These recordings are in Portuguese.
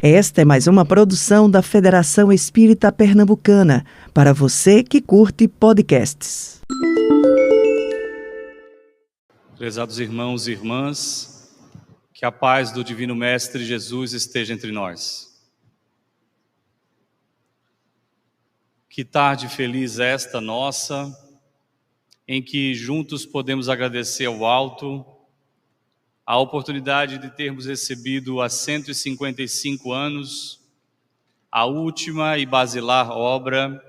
Esta é mais uma produção da Federação Espírita Pernambucana, para você que curte podcasts. Prezados irmãos e irmãs, que a paz do Divino Mestre Jesus esteja entre nós. Que tarde feliz esta nossa, em que juntos podemos agradecer ao alto a oportunidade de termos recebido há 155 anos a última e basilar obra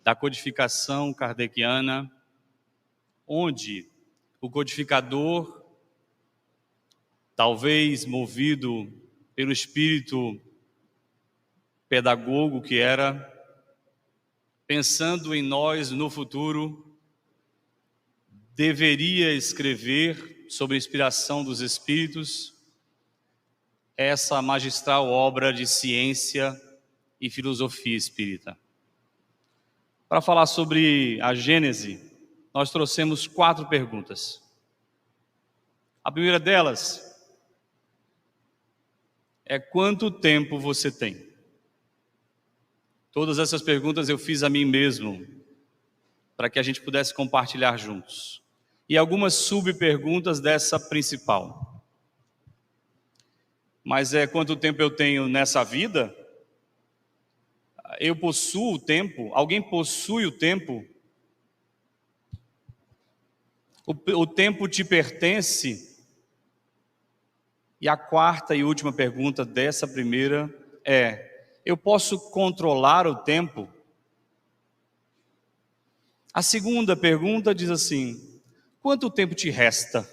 da codificação kardeciana, onde o codificador, talvez movido pelo espírito pedagogo que era, pensando em nós no futuro, deveria escrever, sob a inspiração dos Espíritos, essa magistral obra de ciência e filosofia espírita. Para falar sobre a Gênese, nós trouxemos 4 perguntas. A primeira delas é: quanto tempo você tem? Todas essas perguntas eu fiz a mim mesmo, para que a gente pudesse compartilhar juntos. E algumas subperguntas dessa principal. Mas quanto tempo eu tenho nessa vida? Eu possuo o tempo? Alguém possui o tempo? O tempo te pertence? E a quarta e última pergunta dessa primeira é: eu posso controlar o tempo? A segunda pergunta diz assim: quanto tempo te resta?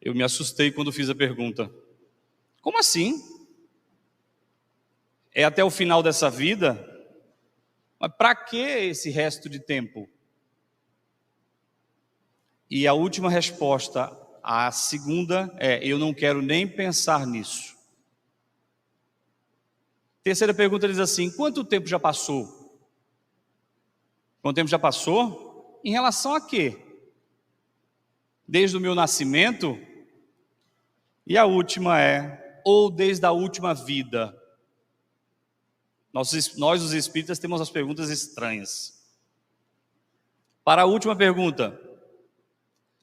Eu me assustei quando fiz a pergunta. Como assim? É até o final dessa vida? Mas para que esse resto de tempo? E a última resposta, a segunda, é: eu não quero nem pensar nisso. Terceira pergunta diz assim: quanto tempo já passou? Quanto tempo já passou? Em relação a quê? Desde o meu nascimento? E a última é: ou desde a última vida? Nós os espíritas temos as perguntas estranhas. Para a última pergunta: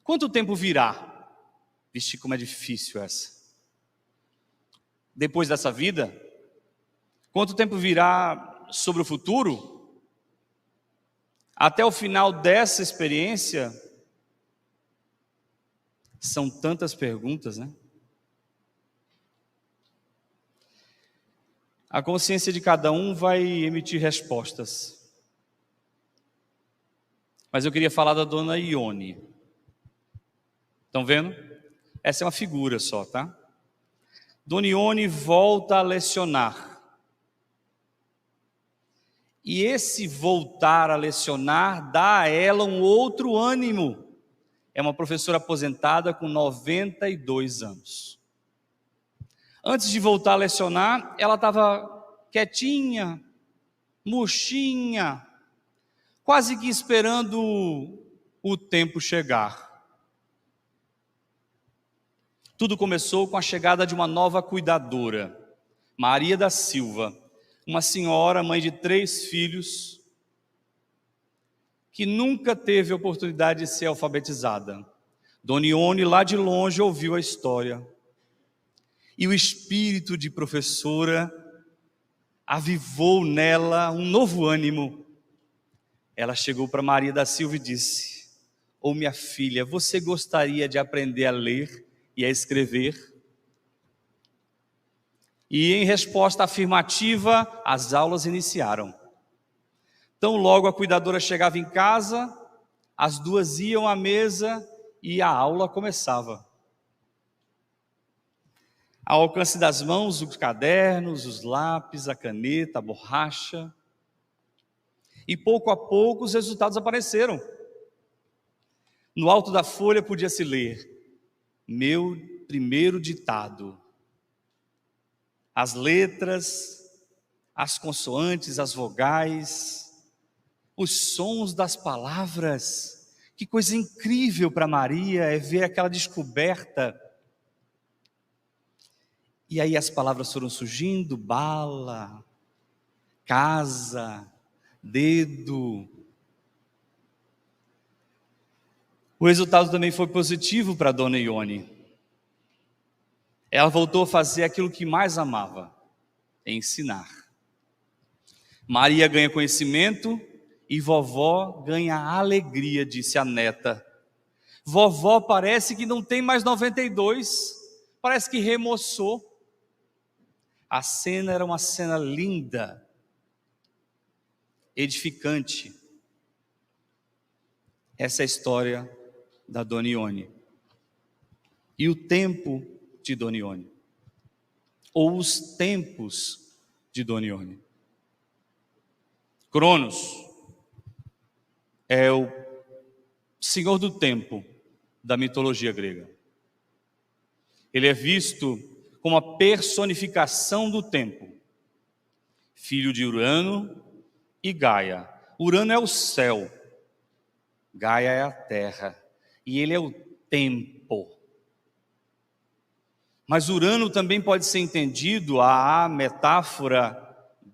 quanto tempo virá? Vixe, como é difícil essa. Depois dessa vida? Quanto tempo virá sobre o futuro? Até o final dessa experiência? São tantas perguntas, né? A consciência de cada um vai emitir respostas. Mas eu queria falar da dona Ione. Estão vendo? Essa é uma figura só, tá? Dona Ione volta a lecionar. E esse voltar a lecionar dá a ela um outro ânimo. É uma professora aposentada com 92 anos. Antes de voltar a lecionar, ela estava quietinha, murchinha, quase que esperando o tempo chegar. Tudo começou com a chegada de uma nova cuidadora, Maria da Silva, uma senhora, mãe de 3 filhos, que nunca teve oportunidade de ser alfabetizada. Dona Ione, lá de longe, ouviu a história. E o espírito de professora avivou nela um novo ânimo. Ela chegou para Maria da Silva e disse: ô minha filha, você gostaria de aprender a ler e a escrever? E em resposta afirmativa, as aulas iniciaram. Então logo a cuidadora chegava em casa, as duas iam à mesa e a aula começava. Ao alcance das mãos, os cadernos, os lápis, a caneta, a borracha. E pouco a pouco os resultados apareceram. No alto da folha podia-se ler: meu primeiro ditado. As letras, as consoantes, as vogais, os sons das palavras. Que coisa incrível para Maria é ver aquela descoberta. E aí as palavras foram surgindo: bala, casa, dedo. O resultado também foi positivo para Dona Ione. Ela voltou a fazer aquilo que mais amava: ensinar. Maria ganha conhecimento e vovó ganha alegria, disse a neta. Vovó parece que não tem mais 92, parece que remoçou. A cena era uma cena linda, edificante. Essa é a história da Dona Ione. E o tempo de Dona Ione, ou os tempos de Dona Ione. Cronos é o senhor do tempo da mitologia grega. Ele é visto como a personificação do tempo, filho de Urano e Gaia. Urano é o céu, Gaia é a terra, e ele é o tempo. Mas Urano também pode ser entendido, a metáfora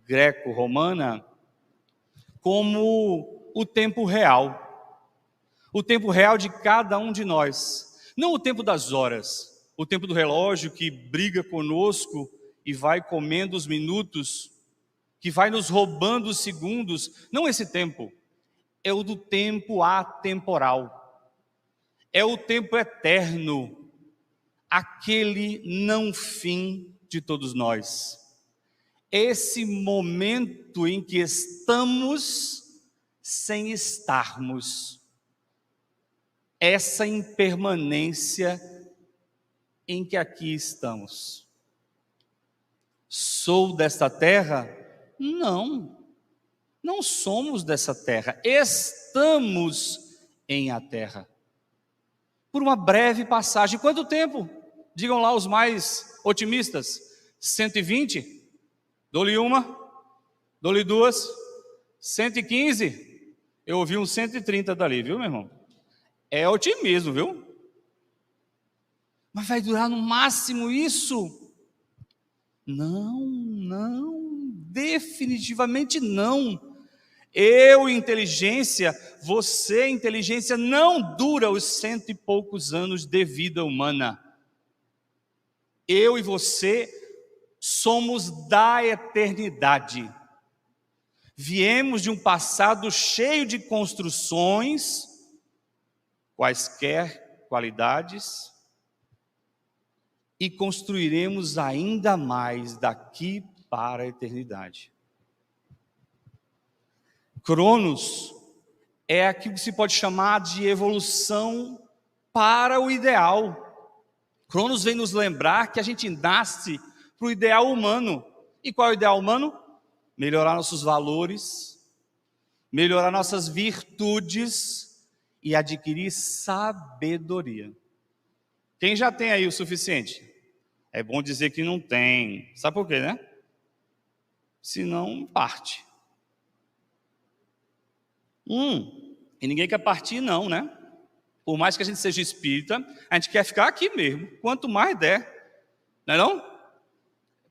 greco-romana, como o tempo real. O tempo real de cada um de nós. Não o tempo das horas, o tempo do relógio que briga conosco e vai comendo os minutos, que vai nos roubando os segundos. Não esse tempo. É o do tempo atemporal. É o tempo eterno. Aquele não fim de todos nós. Esse momento em que estamos sem estarmos. Essa impermanência em que aqui estamos. Sou desta terra? Não somos dessa terra. Estamos em a terra. Por uma breve passagem. Quanto tempo? Digam lá os mais otimistas. 120? Dou-lhe uma, dou-lhe duas, 115. Eu ouvi uns 130 dali, viu, meu irmão? É otimismo, viu? Mas vai durar no máximo isso? Não, definitivamente não. Eu, inteligência, você, inteligência, não dura os 100 e poucos anos de vida humana. Eu e você somos da eternidade. Viemos de um passado cheio de construções, quaisquer qualidades, e construiremos ainda mais daqui para a eternidade. Cronos é aquilo que se pode chamar de evolução para o ideal. Cronos vem nos lembrar que a gente nasce para o ideal humano. E qual é o ideal humano? Melhorar nossos valores, melhorar nossas virtudes e adquirir sabedoria. Quem já tem aí o suficiente? É bom dizer que não tem. Sabe por quê, né? Senão parte. E ninguém quer partir não, né? Por mais que a gente seja espírita, a gente quer ficar aqui mesmo. Quanto mais der. Não é não?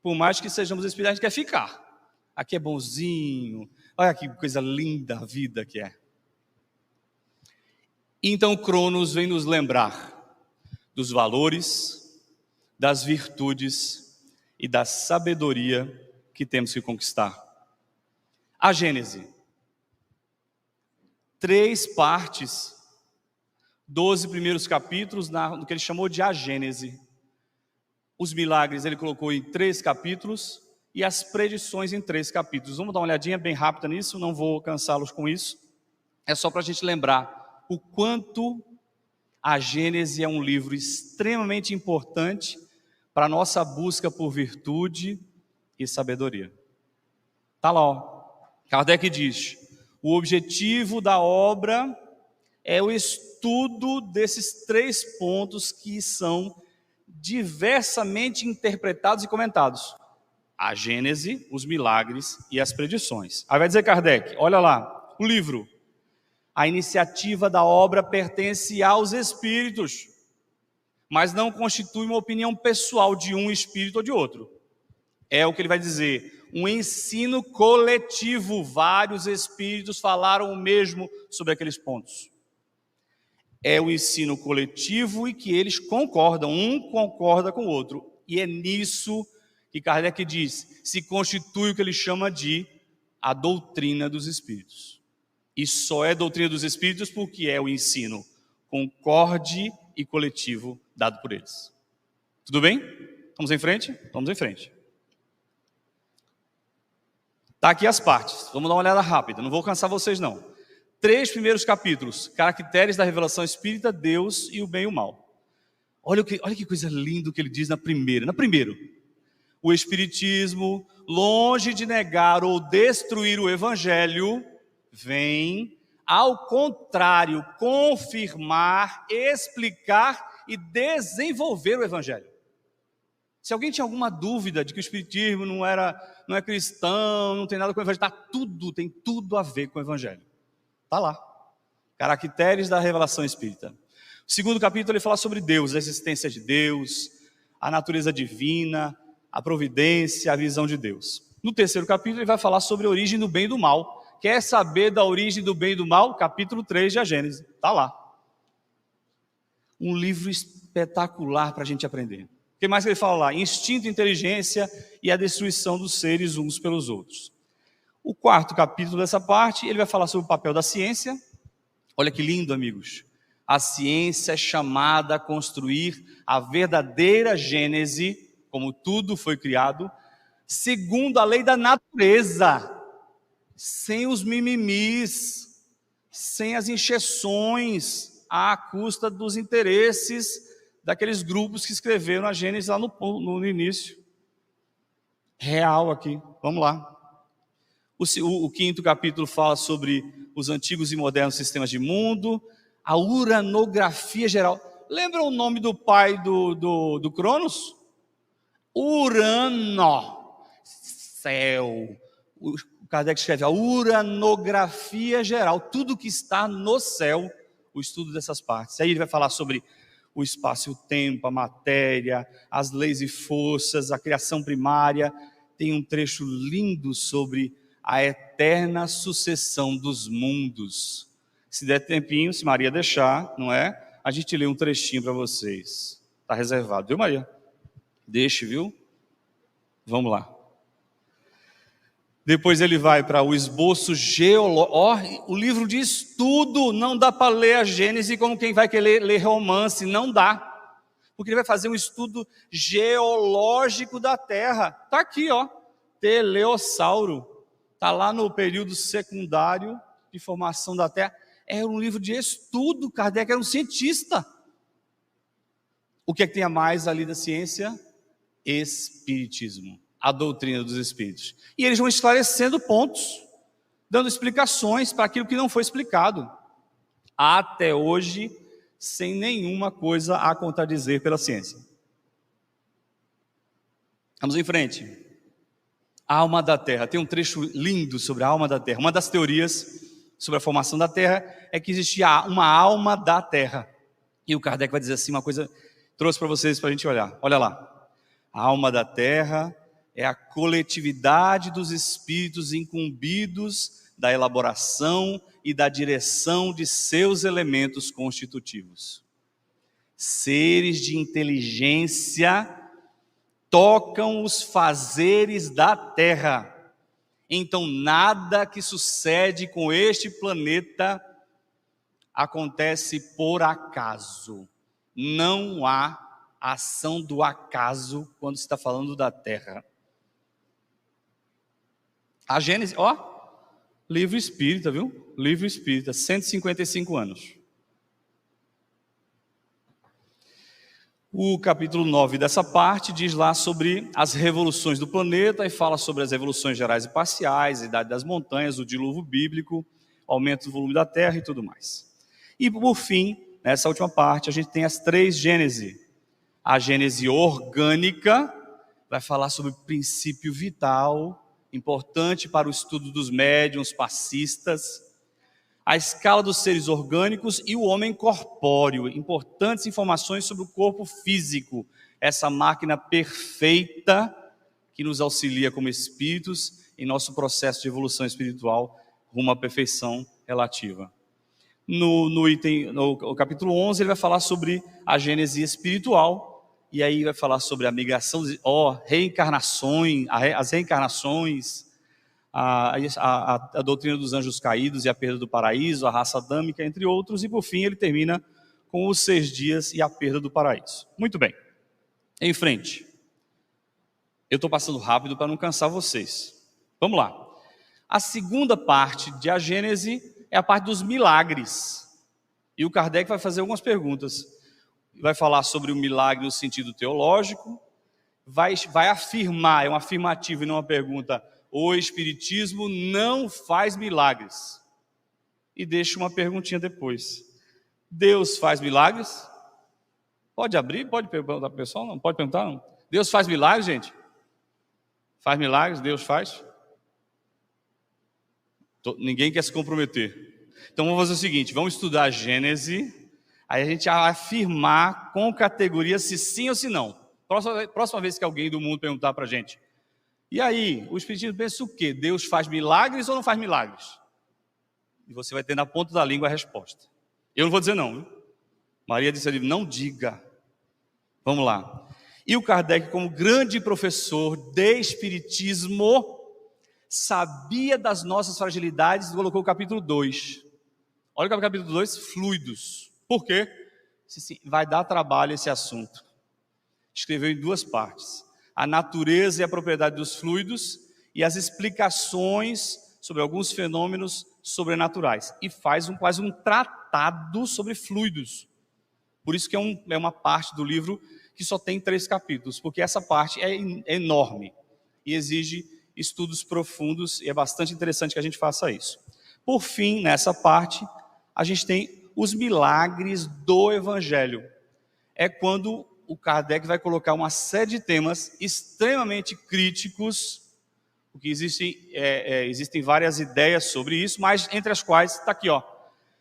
Por mais que sejamos espíritas, a gente quer ficar. Aqui é bonzinho. Olha que coisa linda a vida que é. Então Cronos vem nos lembrar dos valores, das virtudes e da sabedoria que temos que conquistar. A Gênese. 3 partes, 12 primeiros capítulos, no que ele chamou de a Gênese. Os milagres ele colocou em 3 capítulos e as predições em 3 capítulos. Vamos dar uma olhadinha bem rápida nisso, não vou cansá-los com isso. É só para a gente lembrar o quanto a Gênese é um livro extremamente importante para a nossa busca por virtude e sabedoria. Está lá, ó. Kardec diz: o objetivo da obra é o estudo desses 3 pontos que são diversamente interpretados e comentados: a Gênese, os milagres e as predições. Aí vai dizer Kardec, olha lá, o livro: a iniciativa da obra pertence aos espíritos, mas não constitui uma opinião pessoal de um espírito ou de outro. É o que ele vai dizer, um ensino coletivo. Vários espíritos falaram o mesmo sobre aqueles pontos. É o ensino coletivo e que eles concordam, um concorda com o outro. E é nisso que Kardec diz, se constitui o que ele chama de a doutrina dos espíritos. E só é doutrina dos espíritos porque é o ensino concorde e coletivo dado por eles. Tudo bem? Vamos em frente? Vamos em frente. Está aqui as partes, vamos dar uma olhada rápida, não vou cansar vocês não. 3 primeiros capítulos, caracteres da revelação espírita, Deus e o bem e o mal. Olha que coisa linda que ele diz na primeira. O espiritismo, longe de negar ou destruir o evangelho, vem, ao contrário, confirmar, explicar e desenvolver o evangelho. Se alguém tinha alguma dúvida de que o espiritismo não é cristão, não tem nada com o evangelho, tem tudo a ver com o evangelho. Está lá. Caracteres da revelação espírita. O 2º capítulo ele fala sobre Deus, a existência de Deus, a natureza divina, a providência, a visão de Deus. No 3º capítulo ele vai falar sobre a origem do bem e do mal. Quer saber da origem do bem e do mal? Capítulo 3 de A Gênese. Está lá. Um livro espetacular para a gente aprender. O que mais que ele fala lá? Instinto, inteligência e a destruição dos seres uns pelos outros. O 4º capítulo dessa parte, ele vai falar sobre o papel da ciência. Olha que lindo, amigos. A ciência é chamada a construir a verdadeira gênese, como tudo foi criado, segundo a lei da natureza, sem os mimimis, sem as encheções, à custa dos interesses daqueles grupos que escreveram a Gênesis lá no início. Real aqui, vamos lá. O 5º capítulo fala sobre os antigos e modernos sistemas de mundo, a uranografia geral. Lembra o nome do pai do Cronos? Urano, céu. O Kardec escreve a uranografia geral, tudo que está no céu, o estudo dessas partes. Aí ele vai falar sobre o espaço e o tempo, a matéria, as leis e forças, a criação primária. Tem um trecho lindo sobre a eterna sucessão dos mundos. Se der tempinho, se Maria deixar, não é? A gente lê um trechinho para vocês. Está reservado, viu, Maria? Deixe, viu? Vamos lá. Depois ele vai para o esboço geológico. O livro diz tudo, não dá para ler a Gênese como quem vai querer ler romance, não dá. Porque ele vai fazer um estudo geológico da Terra. Está aqui, ó, Teleossauro. Está lá no período secundário de formação da Terra. É um livro de estudo, Kardec era um cientista. O que é que tem a mais ali da ciência? Espiritismo. A doutrina dos espíritos. E eles vão esclarecendo pontos, dando explicações para aquilo que não foi explicado. Até hoje, sem nenhuma coisa a contradizer pela ciência. Vamos em frente. A alma da Terra. Tem um trecho lindo sobre a alma da Terra. Uma das teorias sobre a formação da Terra é que existia uma alma da Terra. E o Kardec vai dizer assim, uma coisa, trouxe para vocês para a gente olhar. Olha lá. A alma da Terra é a coletividade dos espíritos incumbidos da elaboração e da direção de seus elementos constitutivos. Seres de inteligência tocam os fazeres da Terra. Então, nada que sucede com este planeta acontece por acaso. Não há ação do acaso quando se está falando da Terra. A Gênese, ó, livro espírita, viu? Livro espírita, 155 anos. O capítulo 9 dessa parte diz lá sobre as revoluções do planeta e fala sobre as revoluções gerais e parciais, a idade das montanhas, o dilúvio bíblico, aumento do volume da Terra e tudo mais. E por fim, nessa última parte, a gente tem as 3 Gêneses. A Gênese orgânica vai falar sobre princípio vital, importante para o estudo dos médiuns passistas. a escala dos seres orgânicos e o homem corpóreo. Importantes informações sobre o corpo físico, essa máquina perfeita que nos auxilia como espíritos em nosso processo de evolução espiritual rumo à perfeição relativa. No capítulo 11, ele vai falar sobre a gênese espiritual, e aí vai falar sobre a migração, reencarnações, as reencarnações, a doutrina dos anjos caídos e a perda do paraíso, a raça adâmica, entre outros, e por fim ele termina com os 6 dias e a perda do paraíso. Muito bem, em frente. Eu estou passando rápido para não cansar vocês. Vamos lá. A segunda parte de a Gênese é a parte dos milagres. E o Kardec vai fazer algumas perguntas. Vai falar sobre o milagre no sentido teológico, vai afirmar, é um afirmativo e não uma pergunta, o Espiritismo não faz milagres. E deixa uma perguntinha depois. Deus faz milagres? Pode abrir? Pode perguntar para o pessoal? Não pode perguntar? Não. Deus faz milagres, gente? Faz milagres? Deus faz? Ninguém quer se comprometer. Então vamos fazer o seguinte, vamos estudar a Gênese, aí a gente vai afirmar com categoria se sim ou se não. Próxima vez que alguém do mundo perguntar para a gente, e aí, o Espiritismo pensa o quê? Deus faz milagres ou não faz milagres? E você vai ter na ponta da língua a resposta. Eu não vou dizer não, viu? Maria disse ali, não diga. Vamos lá. E o Kardec, como grande professor de Espiritismo, sabia das nossas fragilidades e colocou o capítulo 2. Olha o capítulo 2, fluidos. Por quê? Vai dar trabalho esse assunto. Escreveu em 2 partes. A natureza e a propriedade dos fluidos e as explicações sobre alguns fenômenos sobrenaturais. E faz quase um tratado sobre fluidos. Por isso que é uma parte do livro que só tem 3 capítulos, porque essa parte é enorme e exige estudos profundos e é bastante interessante que a gente faça isso. Por fim, nessa parte, a gente tem os milagres do Evangelho. É quando o Kardec vai colocar uma série de temas extremamente críticos, porque existem várias ideias sobre isso, mas entre as quais está aqui, ó,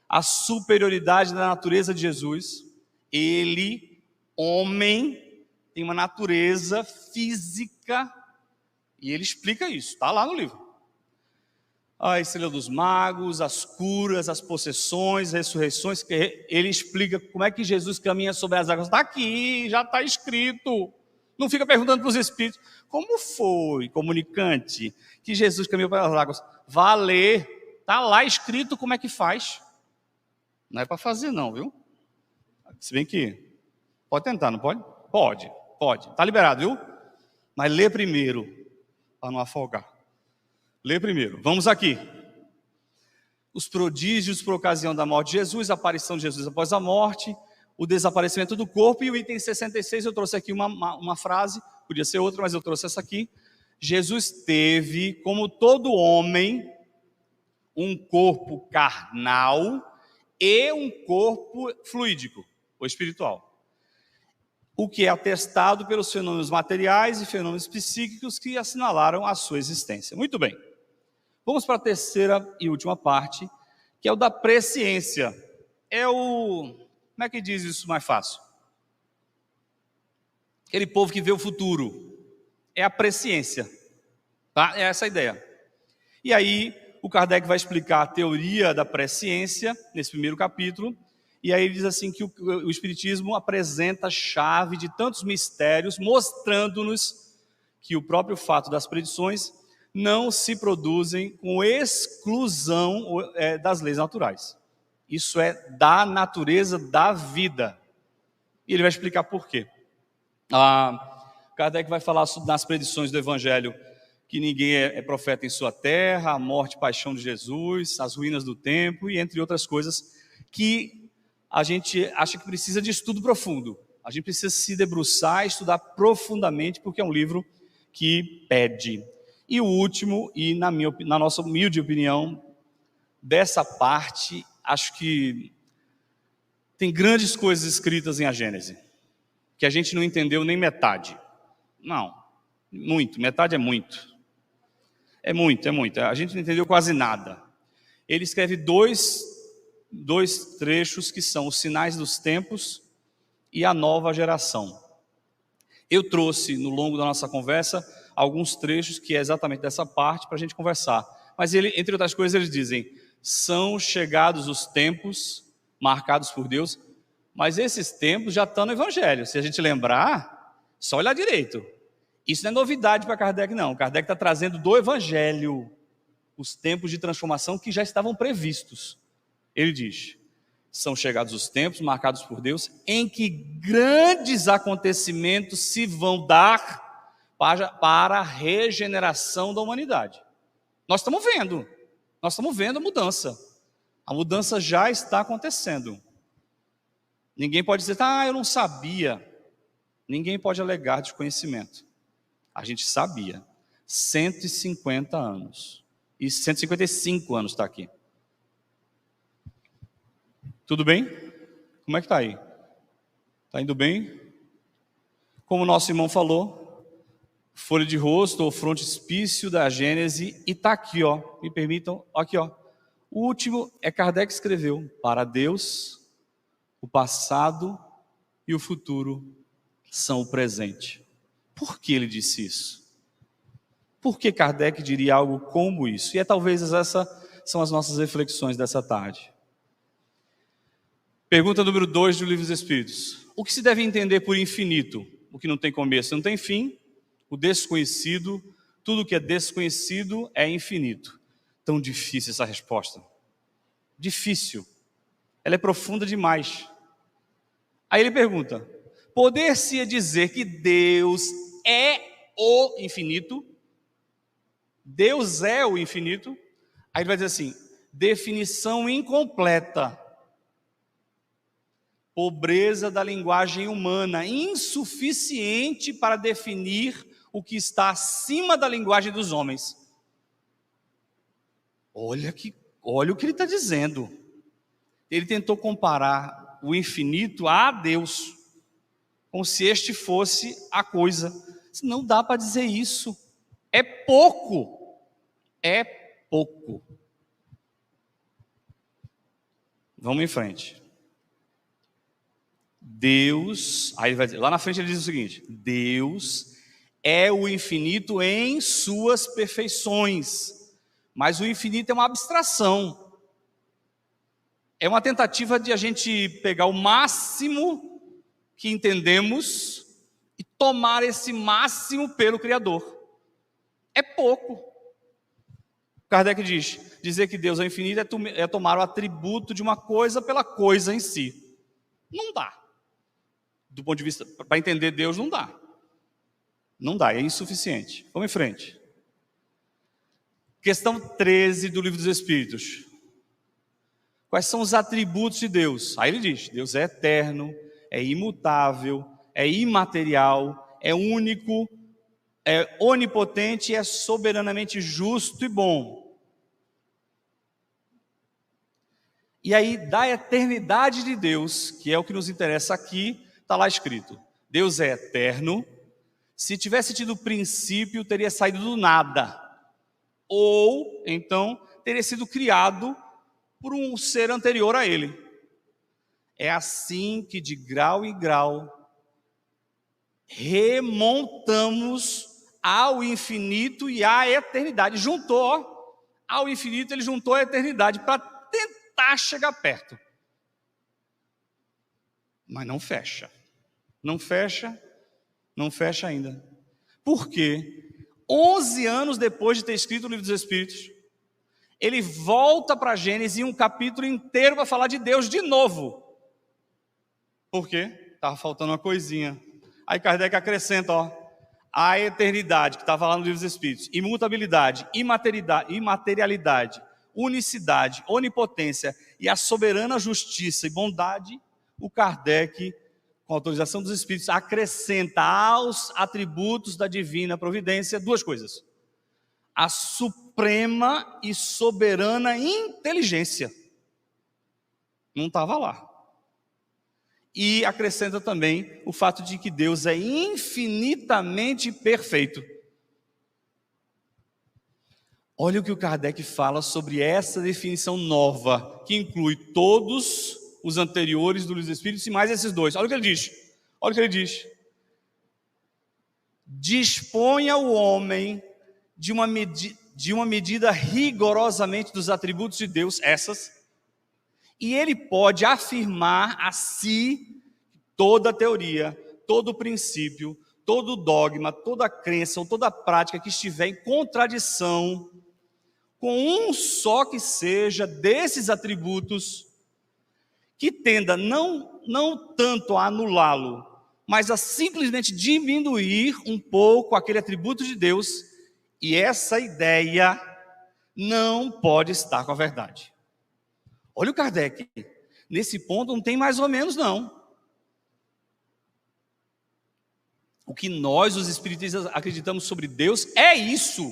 a superioridade da natureza de Jesus. Ele, homem, tem uma natureza física, e ele explica isso, está lá no livro. A estrela dos magos, as curas, as possessões, ressurreições, que ele explica como é que Jesus caminha sobre as águas. Está aqui, já está escrito. Não fica perguntando para os espíritos, como foi, comunicante, que Jesus caminhou pelas águas? Vá ler, está lá escrito como é que faz. Não é para fazer não, viu? Se bem que, pode tentar, não pode? Pode, está liberado, viu? Mas lê primeiro, para não afogar. Lê primeiro, vamos aqui. Os prodígios por ocasião da morte de Jesus, a aparição de Jesus após a morte, o desaparecimento do corpo, e o item 66, eu trouxe aqui uma frase, podia ser outra, mas eu trouxe essa aqui. Jesus teve, como todo homem, um corpo carnal e um corpo fluídico, ou espiritual. O que é atestado pelos fenômenos materiais e fenômenos psíquicos que assinalaram a sua existência. Muito bem. Vamos para a terceira e última parte, que é o da presciência. Como é que diz isso mais fácil? Aquele povo que vê o futuro. É a presciência. Tá? É essa a ideia. E aí, o Kardec vai explicar a teoria da presciência, nesse primeiro capítulo, e aí ele diz assim que o Espiritismo apresenta a chave de tantos mistérios, mostrando-nos que o próprio fato das predições não se produzem com exclusão das leis naturais. Isso é da natureza da vida. E ele vai explicar por quê. Kardec vai falar nas predições do Evangelho que ninguém é profeta em sua terra, a morte e paixão de Jesus, as ruínas do templo e entre outras coisas que a gente acha que precisa de estudo profundo. A gente precisa se debruçar e estudar profundamente, porque é um livro que pede. E o último, e na nossa humilde opinião, dessa parte, acho que tem grandes coisas escritas em A Gênese, que a gente não entendeu nem metade. Não, muito, metade é muito. É muito. A gente não entendeu quase nada. ele escreve dois trechos que são os sinais dos tempos e a nova geração. Eu trouxe, no longo da nossa conversa, alguns trechos que é exatamente dessa parte para a gente conversar. Mas ele, entre outras coisas, eles dizem: são chegados os tempos marcados por Deus, mas esses tempos já estão no Evangelho. Se a gente lembrar, só olhar direito. Isso não é novidade para Kardec, não. Kardec está trazendo do Evangelho os tempos de transformação que já estavam previstos. Ele diz: são chegados os tempos marcados por Deus, em que grandes acontecimentos se vão dar para a regeneração da humanidade. Nós estamos vendo a mudança. A mudança já está acontecendo. Ninguém pode dizer: eu não sabia. Ninguém pode alegar desconhecimento. A gente sabia. 150 anos. E 155 anos está aqui. Tudo bem? Como é que está aí? Está indo bem? Como o nosso irmão falou, folha de rosto ou frontispício da Gênese, e está aqui, ó. Me permitam, aqui, ó. O último é Kardec escreveu: para Deus, o passado e o futuro são o presente. Por que ele disse isso? Por que Kardec diria algo como isso? E talvez essas são as nossas reflexões dessa tarde. Pergunta número 2 do Livro dos Espíritos: o que se deve entender por infinito? O que não tem começo não tem fim, o desconhecido, tudo que é desconhecido é infinito. Tão difícil essa resposta. Difícil. Ela é profunda demais. Aí ele pergunta: poder-se dizer que Deus é o infinito? Deus é o infinito? Aí ele vai dizer assim: definição incompleta. Pobreza da linguagem humana, insuficiente para definir o que está acima da linguagem dos homens. Olha o que ele está dizendo. Ele tentou comparar o infinito a Deus, como se este fosse a coisa. Não dá para dizer isso. É pouco. É pouco. Vamos em frente. Deus, aí vai dizer, lá na frente ele diz o seguinte: Deus é o infinito em suas perfeições, mas o infinito é uma abstração, é uma tentativa de a gente pegar o máximo que entendemos e tomar esse máximo pelo Criador. É pouco. Kardec diz: dizer que Deus é infinito é tomar o atributo de uma coisa pela coisa em si. Não dá. Do ponto de vista, para entender Deus, não dá. Não dá, é insuficiente. Vamos em frente. Questão 13 do Livro dos Espíritos. Quais são os atributos de Deus? Aí ele diz: Deus é eterno, é imutável, é imaterial, é único, é onipotente e é soberanamente justo e bom. E aí, da eternidade de Deus, que é o que nos interessa aqui, está lá escrito: Deus é eterno. Se tivesse tido princípio, teria saído do nada. Ou, então, teria sido criado por um ser anterior a ele. É assim que, de grau em grau, remontamos ao infinito e à eternidade. Juntou ao infinito, ele juntou a eternidade para tentar chegar perto. Mas não fecha. Não fecha ainda. Por quê? 11 anos depois de ter escrito o Livro dos Espíritos, ele volta para Gênesis e um capítulo inteiro para falar de Deus de novo. Por quê? Estava faltando uma coisinha. Aí Kardec acrescenta, a eternidade, que estava lá no Livro dos Espíritos, imutabilidade, imaterialidade, unicidade, onipotência e a soberana justiça e bondade. O Kardec, com autorização dos Espíritos, acrescenta aos atributos da divina providência duas coisas: a suprema e soberana inteligência. Não estava lá. E acrescenta também o fato de que Deus é infinitamente perfeito. Olha o que o Kardec fala sobre essa definição nova, que inclui todos os anteriores do Livro dos Espíritos e mais esses dois. Olha o que ele diz. Olha o que ele diz. Disponha o homem de uma medida rigorosamente dos atributos de Deus, essas, e ele pode afirmar a si toda a teoria, todo o princípio, todo o dogma, toda a crença ou toda a prática que estiver em contradição com um só que seja desses atributos, que tenda não tanto a anulá-lo, mas a simplesmente diminuir um pouco aquele atributo de Deus, e essa ideia não pode estar com a verdade. Olha o Kardec, nesse ponto não tem mais ou menos não. O que nós, os espiritistas, acreditamos sobre Deus é isso.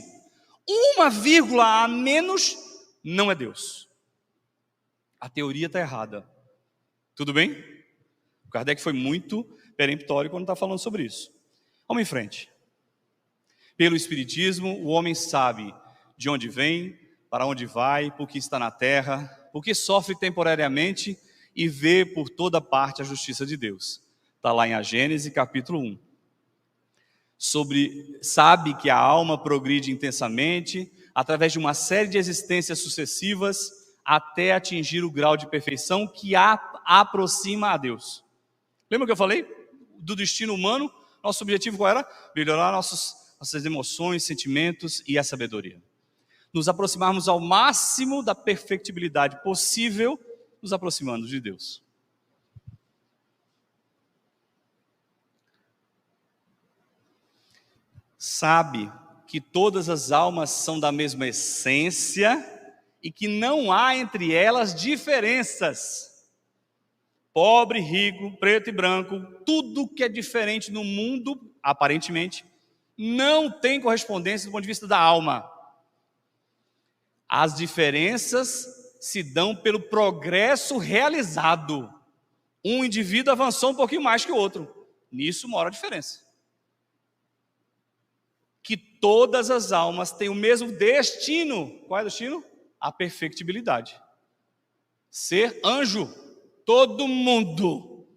1 a menos não é Deus. A teoria está errada. Tudo bem? O Kardec foi muito peremptório quando está falando sobre isso. Vamos em frente. Pelo Espiritismo, o homem sabe de onde vem, para onde vai, por que está na terra, por que sofre temporariamente e vê por toda parte a justiça de Deus. Está lá em A Gênese, capítulo 1. Sabe que a alma progride intensamente através de uma série de existências sucessivas até atingir o grau de perfeição que a aproxima a Deus. Lembra que eu falei do destino humano? Nosso objetivo qual era? Melhorar nossas emoções, sentimentos e a sabedoria. Nos aproximarmos ao máximo da perfectibilidade possível, nos aproximando de Deus. Sabe que todas as almas são da mesma essência e que não há entre elas diferenças. Pobre, rico, preto e branco, tudo que é diferente no mundo, aparentemente, não tem correspondência do ponto de vista da alma. As diferenças se dão pelo progresso realizado. Um indivíduo avançou um pouquinho mais que o outro. Nisso mora a diferença. Que todas as almas têm o mesmo destino. Qual é o destino? A perfectibilidade. Ser anjo. Todo mundo.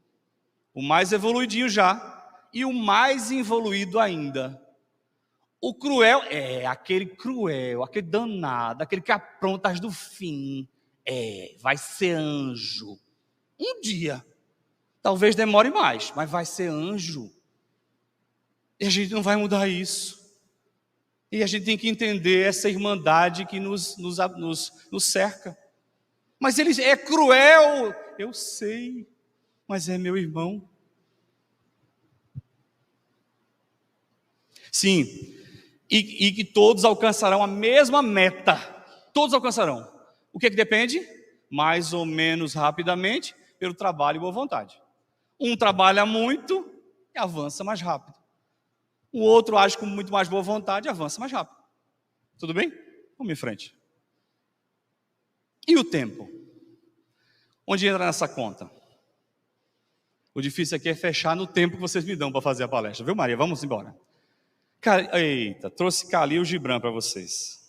O mais evoluidinho já. E o mais evoluído ainda. O cruel aquele danado, aquele que apronta as do fim. Vai ser anjo. Um dia. Talvez demore mais, mas vai ser anjo. E a gente não vai mudar isso. E a gente tem que entender essa irmandade que nos cerca. Mas ele é cruel. Eu sei, mas é meu irmão. Sim, e que todos alcançarão a mesma meta. Todos alcançarão. O que é que depende? Mais ou menos rapidamente, pelo trabalho e boa vontade. Um trabalha muito e avança mais rápido. O outro age com muito mais boa vontade e avança mais rápido. Tudo bem? Vamos em frente. E o tempo? Onde entra nessa conta? O difícil aqui é fechar no tempo que vocês me dão para fazer a palestra. Viu, Maria? Vamos embora. Eita, trouxe Khalil Gibran para vocês.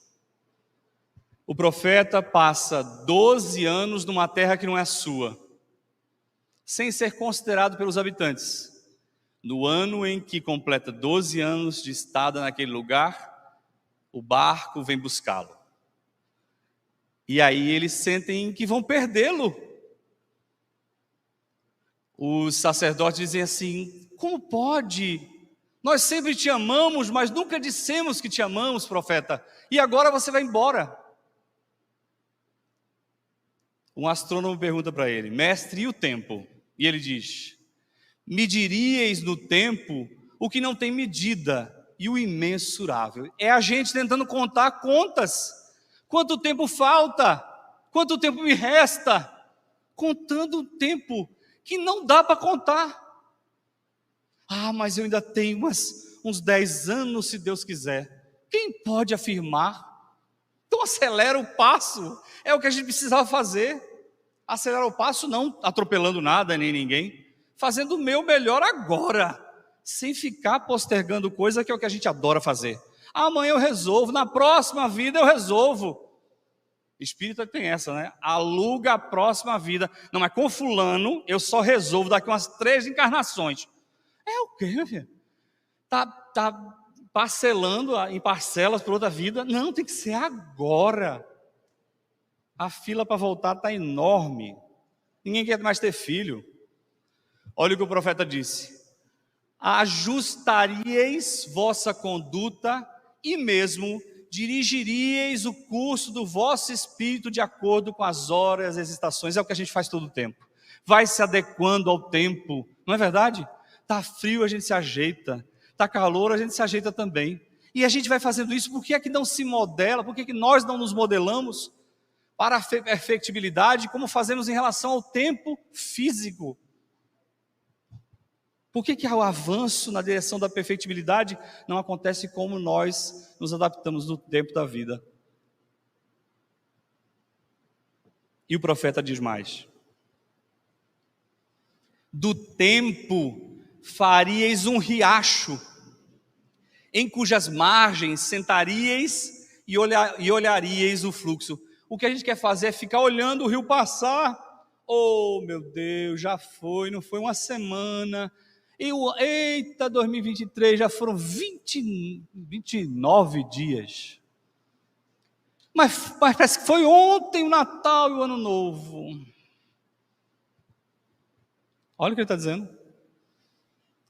O profeta passa 12 anos numa terra que não é sua, sem ser considerado pelos habitantes. No ano em que completa 12 anos de estada naquele lugar, o barco vem buscá-lo. E aí eles sentem que vão perdê-lo. Os sacerdotes dizem assim: como pode? Nós sempre te amamos, mas nunca dissemos que te amamos, profeta. E agora você vai embora. Um astrônomo pergunta para ele: mestre, e o tempo? E ele diz: mediríeis no tempo o que não tem medida e o imensurável. É a gente tentando contar contas. Quanto tempo falta? Quanto tempo me resta? Contando o tempo que não dá para contar. Mas eu ainda tenho uns 10 anos, se Deus quiser. Quem pode afirmar? Então acelera o passo. É o que a gente precisava fazer. Acelerar o passo não atropelando nada nem ninguém. Fazendo o meu melhor agora, sem ficar postergando coisa que é o que a gente adora fazer. Amanhã eu resolvo, na próxima vida eu resolvo. Espírita tem essa, né? Aluga a próxima vida. Não, mas com fulano eu só resolvo daqui umas 3 encarnações. É o quê, meu filho? Tá parcelando em parcelas para outra vida? Não, tem que ser agora. A fila para voltar está enorme. Ninguém quer mais ter filho. Olha o que o profeta disse: ajustaríeis vossa conduta e mesmo dirigiríeis o curso do vosso espírito de acordo com as horas e as estações. É o que a gente faz todo o tempo. Vai se adequando ao tempo, não é verdade? Está frio, a gente se ajeita. Está calor, a gente se ajeita também. E a gente vai fazendo isso, por que é que não se modela? Por que é que nós não nos modelamos para a perfectibilidade, como fazemos em relação ao tempo físico? Por que o avanço na direção da perfectibilidade não acontece como nós nos adaptamos no tempo da vida? E o profeta diz mais: do tempo faríeis um riacho, em cujas margens sentaríeis e olharíeis o fluxo. O que a gente quer fazer é ficar olhando o rio passar. Oh, meu Deus, já foi, não foi uma semana. Eita, 2023, já foram 29 dias. Mas parece que foi ontem o Natal e o Ano Novo. Olha o que ele está dizendo.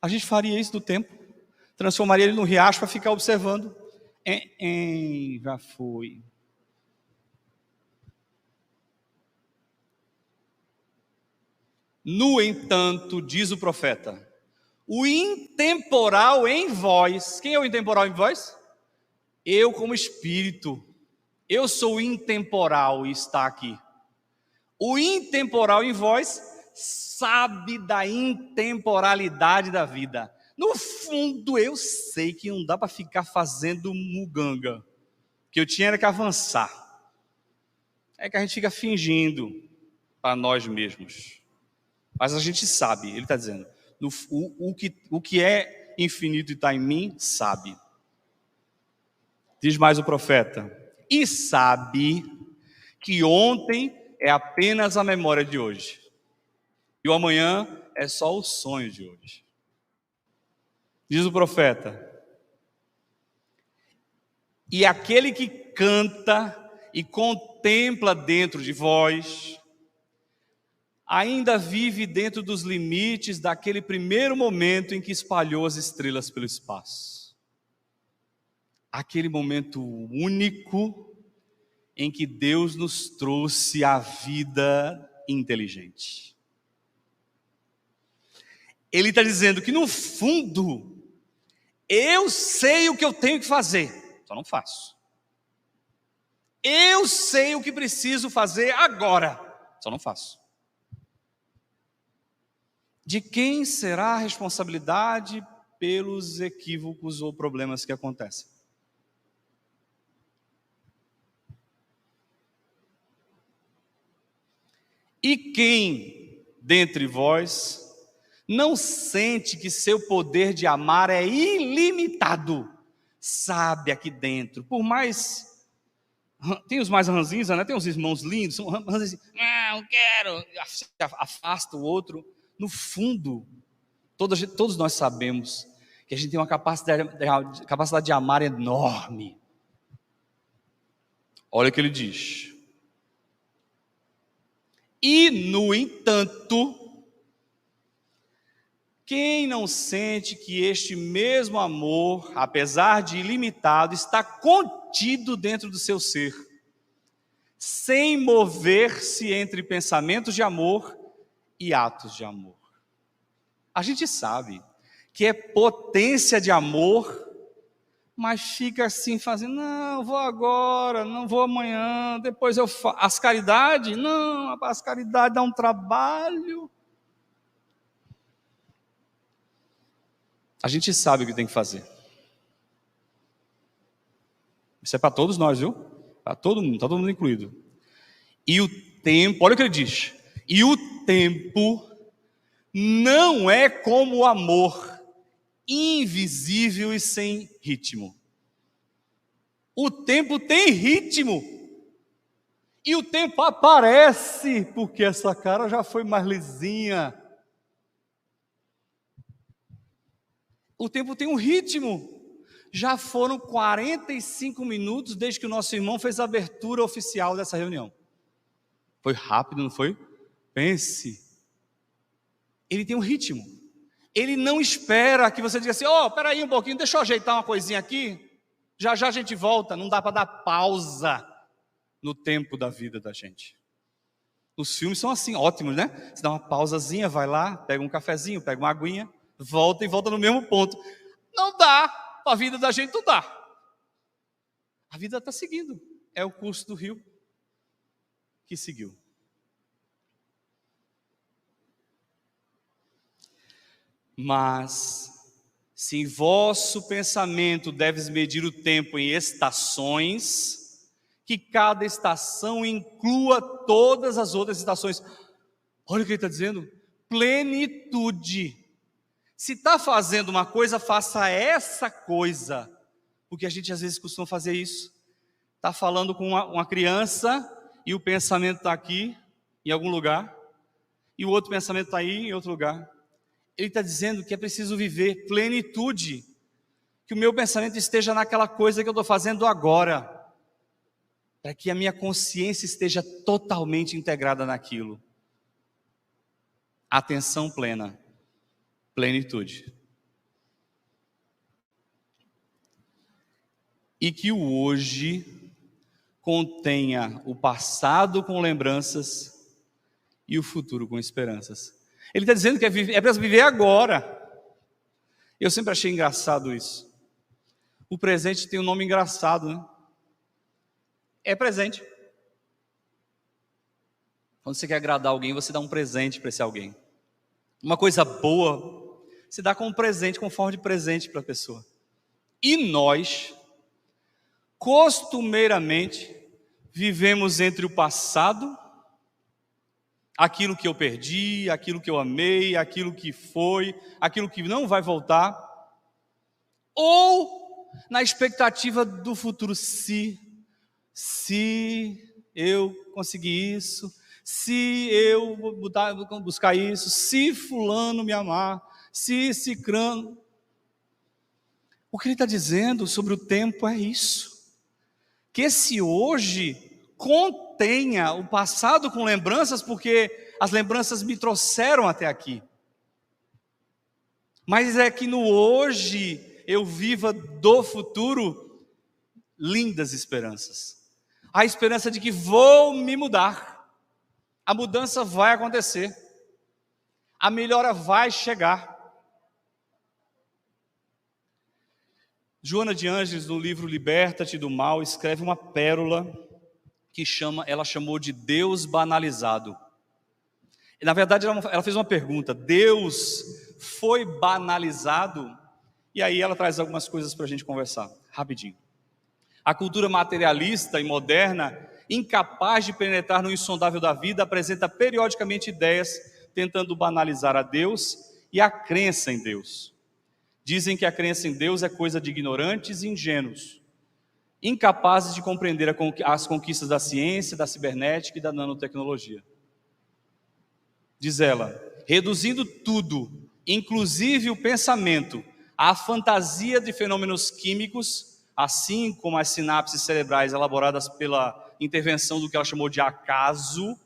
A gente faria isso do tempo. Transformaria ele num riacho para ficar observando. Já foi. No entanto, diz o profeta, o intemporal em vós. Quem é o intemporal em vós? Eu como espírito. Eu sou intemporal e está aqui. O intemporal em vós sabe da intemporalidade da vida. No fundo, eu sei que não dá para ficar fazendo muganga. Que eu tinha que avançar. É que a gente fica fingindo para nós mesmos. Mas a gente sabe, ele está dizendo, o que é infinito e está em mim, sabe. Diz mais o profeta, e sabe que ontem é apenas a memória de hoje. E o amanhã é só o sonho de hoje. Diz o profeta, e aquele que canta e contempla dentro de vós, ainda vive dentro dos limites daquele primeiro momento em que espalhou as estrelas pelo espaço. Aquele momento único em que Deus nos trouxe a vida inteligente. Ele está dizendo que no fundo, eu sei o que eu tenho que fazer, só não faço. Eu sei o que preciso fazer agora, só não faço. De quem será a responsabilidade pelos equívocos ou problemas que acontecem? E quem, dentre vós, não sente que seu poder de amar é ilimitado? Sabe aqui dentro, por mais... Tem os mais ranzinza, né? Tem os irmãos lindos, são ranzinza, não quero, afasta o outro. No fundo, todos nós sabemos que a gente tem uma capacidade de amar enorme. Olha o que ele diz. E, no entanto, quem não sente que este mesmo amor, apesar de ilimitado, está contido dentro do seu ser, sem mover-se entre pensamentos de amor e atos de amor? A gente sabe que é potência de amor, mas fica assim fazendo, não, vou agora, não vou amanhã, depois eu faço. As caridades, não, as caridades dá um trabalho. A gente sabe o que tem que fazer. Isso é para todos nós, viu? Para todo mundo, está todo mundo incluído. E o tempo, olha o que ele diz, e o tempo não é como o amor, invisível e sem ritmo. O tempo tem ritmo. E o tempo aparece, porque essa cara já foi mais lisinha. O tempo tem um ritmo. Já foram 45 minutos desde que o nosso irmão fez a abertura oficial dessa reunião. Foi rápido, não foi? Pense. Ele tem um ritmo. Ele não espera que você diga assim: espera aí um pouquinho, deixa eu ajeitar uma coisinha aqui. Já já a gente volta. Não dá para dar pausa no tempo da vida da gente. Os filmes são assim, ótimos, né? Você dá uma pausazinha, vai lá, pega um cafezinho, pega uma aguinha, volta e volta no mesmo ponto. Não dá. A vida da gente não dá. A vida está seguindo. É o curso do rio que seguiu. Mas, se em vosso pensamento deves medir o tempo em estações, que cada estação inclua todas as outras estações. Olha o que ele está dizendo. Plenitude. Se está fazendo uma coisa, faça essa coisa. Porque a gente às vezes costuma fazer isso. Está falando com uma criança e o pensamento está aqui, em algum lugar. E o outro pensamento está aí, em outro lugar. Ele está dizendo que é preciso viver plenitude. Que o meu pensamento esteja naquela coisa que eu estou fazendo agora. Para que a minha consciência esteja totalmente integrada naquilo. Atenção plena. Plenitude. E que o hoje contenha o passado com lembranças e o futuro com esperanças. Ele está dizendo que é para viver agora. Eu sempre achei engraçado isso. O presente tem um nome engraçado, né? É presente. Quando você quer agradar alguém, você dá um presente para esse alguém. Uma coisa boa, se dá como presente, com forma de presente para a pessoa. E nós, costumeiramente, vivemos entre o passado, aquilo que eu perdi, aquilo que eu amei, aquilo que foi, aquilo que não vai voltar, ou na expectativa do futuro, se eu conseguir isso, se eu buscar isso, se fulano me amar, se cicrano. O que ele está dizendo sobre o tempo é isso. Que esse hoje contenha o passado com lembranças, porque as lembranças me trouxeram até aqui. Mas é que no hoje eu viva do futuro lindas esperanças. A esperança de que vou me mudar. A mudança vai acontecer. A melhora vai chegar. Joana de Ângeles, no livro Liberta-te do Mal, escreve uma pérola que ela chamou de Deus banalizado. E, na verdade, ela fez uma pergunta: Deus foi banalizado? E aí ela traz algumas coisas para a gente conversar, rapidinho. A cultura materialista e moderna, incapaz de penetrar no insondável da vida, apresenta periodicamente ideias tentando banalizar a Deus e a crença em Deus. Dizem que a crença em Deus é coisa de ignorantes e ingênuos, incapazes de compreender as conquistas da ciência, da cibernética e da nanotecnologia. Diz ela, reduzindo tudo, inclusive o pensamento, à fantasia de fenômenos químicos, assim como as sinapses cerebrais elaboradas pela intervenção do que ela chamou de acaso,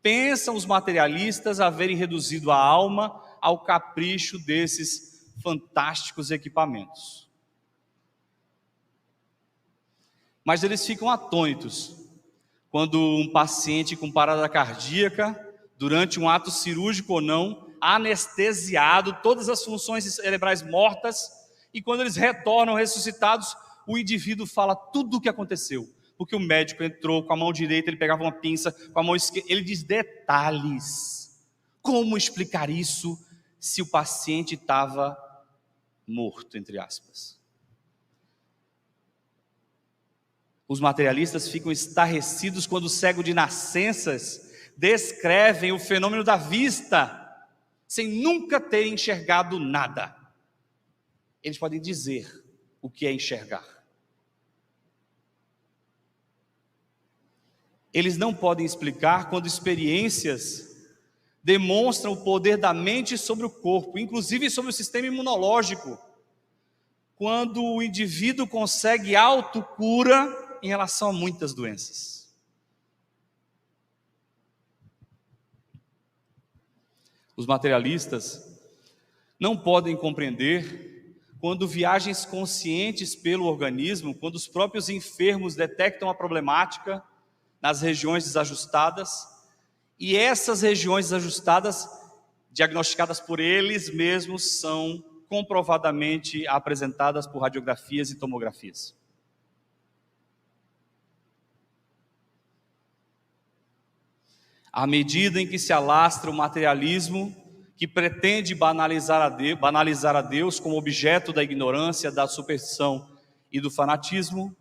pensam os materialistas haverem reduzido a alma ao capricho desses fantásticos equipamentos. Mas eles ficam atônitos quando um paciente com parada cardíaca, durante um ato cirúrgico ou não, anestesiado, todas as funções cerebrais mortas, e quando eles retornam ressuscitados, o indivíduo fala tudo o que aconteceu, porque o médico entrou com a mão direita, ele pegava uma pinça, com a mão esquerda, ele diz detalhes. Como explicar isso se o paciente estava morto, entre aspas? Os materialistas ficam estarrecidos quando os cegos de nascenças descrevem o fenômeno da vista, sem nunca terem enxergado nada. Eles podem dizer o que é enxergar. Eles não podem explicar quando experiências demonstram o poder da mente sobre o corpo, inclusive sobre o sistema imunológico, quando o indivíduo consegue autocura em relação a muitas doenças. Os materialistas não podem compreender quando viagens conscientes pelo organismo, quando os próprios enfermos detectam a problemática nas regiões desajustadas, e essas regiões desajustadas, diagnosticadas por eles mesmos, são comprovadamente apresentadas por radiografias e tomografias. À medida em que se alastra o materialismo, que pretende banalizar a Deus como objeto da ignorância, da superstição e do fanatismo,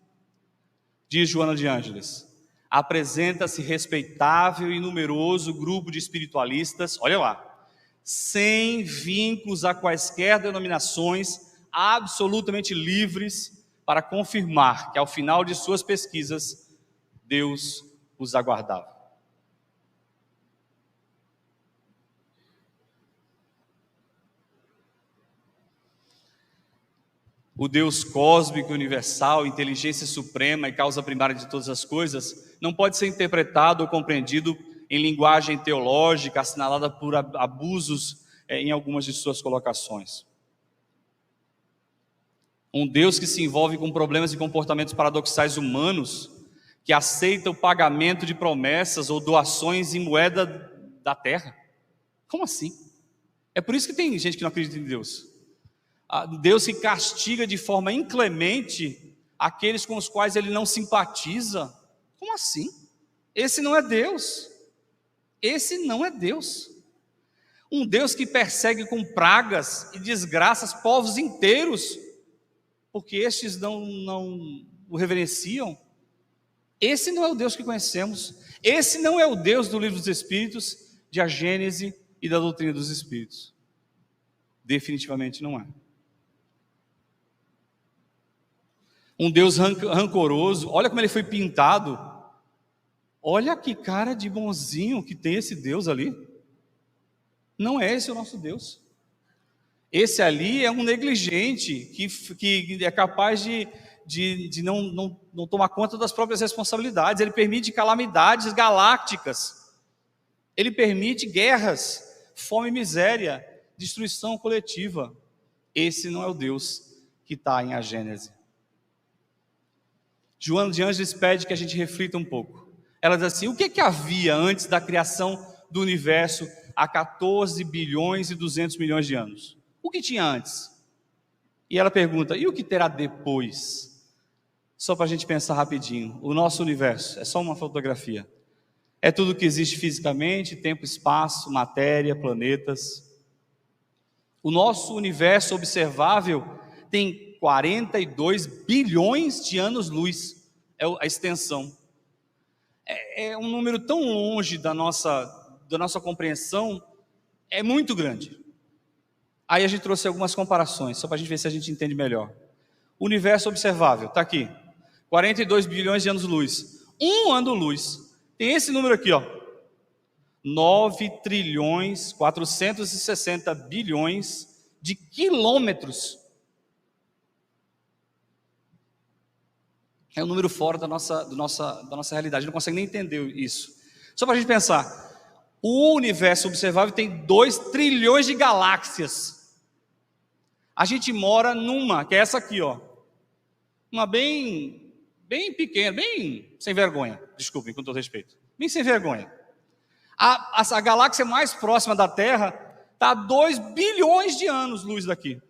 diz Joana de Ângeles, apresenta-se respeitável e numeroso grupo de espiritualistas, olha lá, sem vínculos a quaisquer denominações, absolutamente livres para confirmar que ao final de suas pesquisas, Deus os aguardava. O Deus cósmico, universal, inteligência suprema e causa primária de todas as coisas, não pode ser interpretado ou compreendido em linguagem teológica, assinalada por abusos em algumas de suas colocações. Um Deus que se envolve com problemas e comportamentos paradoxais humanos, que aceita o pagamento de promessas ou doações em moeda da terra. Como assim? É por isso que tem gente que não acredita em Deus. Deus que castiga de forma inclemente aqueles com os quais ele não simpatiza. Como assim? Esse não é Deus. Esse não é Deus. Um Deus que persegue com pragas e desgraças povos inteiros, porque estes não o reverenciam. Esse não é o Deus que conhecemos. Esse não é o Deus do Livro dos Espíritos, de A Gênese e da doutrina dos Espíritos. Definitivamente não é. Um Deus rancoroso, olha como ele foi pintado. Olha que cara de bonzinho que tem esse Deus ali. Não é esse o nosso Deus. Esse ali é um negligente que é capaz de não tomar conta das próprias responsabilidades. Ele permite calamidades galácticas. Ele permite guerras, fome e miséria, destruição coletiva. Esse não é o Deus que está em A Gênese. Joana de Ângeles pede que a gente reflita um pouco. Ela diz assim, o que havia antes da criação do universo há 14 bilhões e 200 milhões de anos? O que tinha antes? E ela pergunta, e o que terá depois? Só para a gente pensar rapidinho. O nosso universo é só uma fotografia. É tudo que existe fisicamente, tempo, espaço, matéria, planetas. O nosso universo observável tem 42 bilhões de anos-luz, é a extensão. É um número tão longe da nossa compreensão, é muito grande. Aí a gente trouxe algumas comparações, só para a gente ver se a gente entende melhor. O universo observável, está aqui, 42 bilhões de anos-luz. Um ano-luz, tem esse número aqui, ó, 9 trilhões 460 bilhões de quilômetros. É um número fora da nossa realidade, a gente não consegue nem entender isso. Só para a gente pensar, o universo observável tem 2 trilhões de galáxias. A gente mora numa, que é essa aqui, ó. Uma bem pequena, bem sem vergonha, desculpem, com todo respeito. Bem sem vergonha. A galáxia mais próxima da Terra está a 2 bilhões de anos-luz daqui.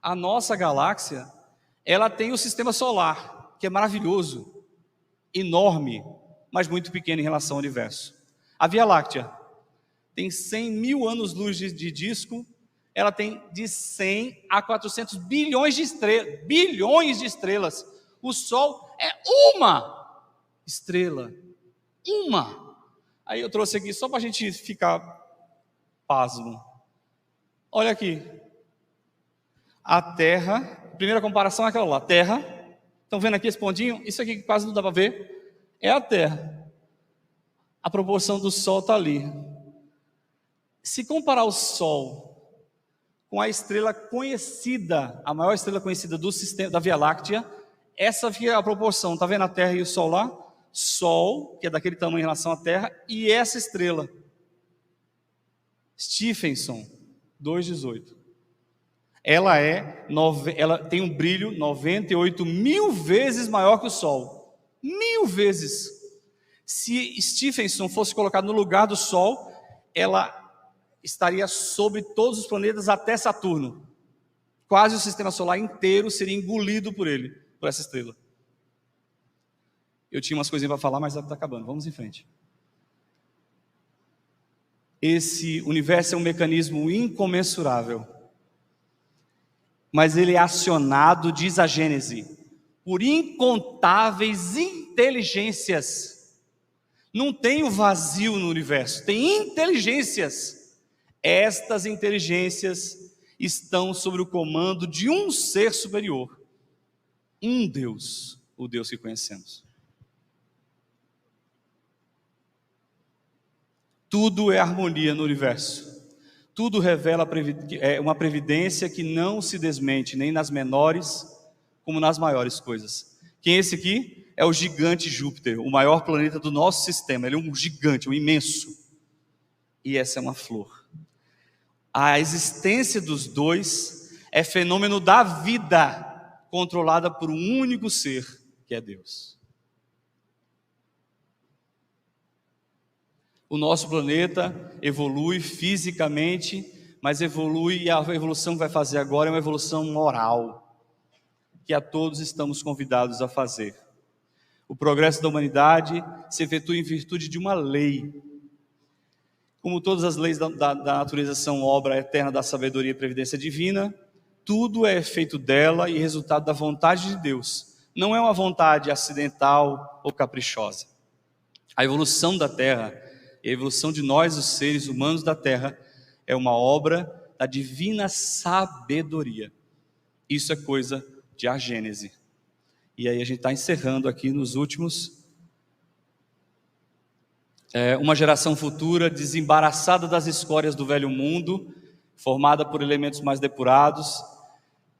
A nossa galáxia, ela tem o sistema solar, que é maravilhoso, enorme, mas muito pequeno em relação ao universo. A Via Láctea tem 100 mil anos-luz de disco, ela tem de 100 a 400 bilhões de estrelas. O Sol é uma estrela, uma. Aí eu trouxe aqui só para a gente ficar pasmo. Olha aqui, a Terra, a primeira comparação é aquela lá, Terra, estão vendo aqui esse pontinho? Isso aqui que quase não dá para ver, é a Terra. A proporção do Sol está ali. Se comparar o Sol com a estrela conhecida, a maior estrela conhecida do sistema da Via Láctea, essa é a proporção. Está vendo a Terra e o Sol lá? Sol, que é daquele tamanho em relação à Terra, e essa estrela. Stephenson, 2,18. Ela tem um brilho 98 mil vezes maior que o Sol. 1000 vezes. Se Stephenson fosse colocado no lugar do Sol, ela estaria sobre todos os planetas até Saturno. Quase o sistema solar inteiro seria engolido por ele, por essa estrela. Eu tinha umas coisinhas para falar, mas está acabando. Vamos em frente. Esse universo é um mecanismo incomensurável, mas ele é acionado, diz a Gênese, por incontáveis inteligências. Não tem o vazio no universo, tem inteligências. Estas inteligências estão sob o comando de um ser superior, um Deus, o Deus que conhecemos. Tudo é harmonia no universo. Tudo revela uma previdência que não se desmente, nem nas menores, como nas maiores coisas. Quem é esse aqui? É o gigante Júpiter, o maior planeta do nosso sistema. Ele é um gigante, um imenso. E essa é uma flor. A existência dos dois é fenômeno da vida, controlada por um único ser, que é Deus. O nosso planeta evolui fisicamente, mas evolui, e a evolução que vai fazer agora é uma evolução moral, que a todos estamos convidados a fazer. O progresso da humanidade se efetua em virtude de uma lei. Como todas as leis da natureza são obra eterna da sabedoria e previdência divina, tudo é efeito dela e resultado da vontade de Deus. Não é uma vontade acidental ou caprichosa. A evolução da Terra, a evolução de nós, os seres humanos da Terra, é uma obra da divina sabedoria. Isso é coisa de a Gênese. E aí a gente está encerrando aqui nos últimos. Uma geração futura desembaraçada das escórias do velho mundo, formada por elementos mais depurados,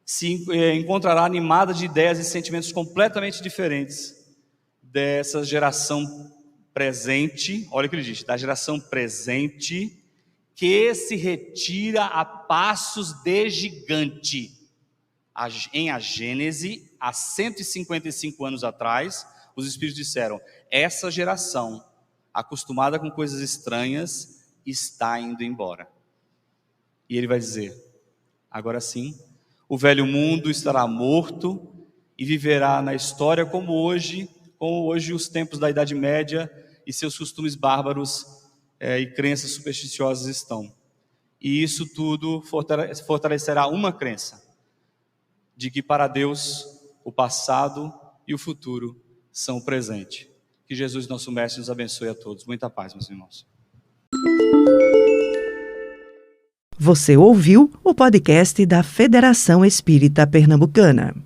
se encontrará animada de ideias e sentimentos completamente diferentes dessa geração presente. Olha o que ele diz, da geração presente, que se retira a passos de gigante. Em a Gênese, há 155 anos atrás, os Espíritos disseram, essa geração, acostumada com coisas estranhas, está indo embora. E ele vai dizer, agora sim, o velho mundo estará morto e viverá na história como hoje os tempos da Idade Média e seus costumes bárbaros e crenças supersticiosas estão. E isso tudo fortalecerá uma crença, de que para Deus o passado e o futuro são o presente. Que Jesus, nosso Mestre, nos abençoe a todos. Muita paz, meus irmãos. Você ouviu o podcast da Federação Espírita Pernambucana.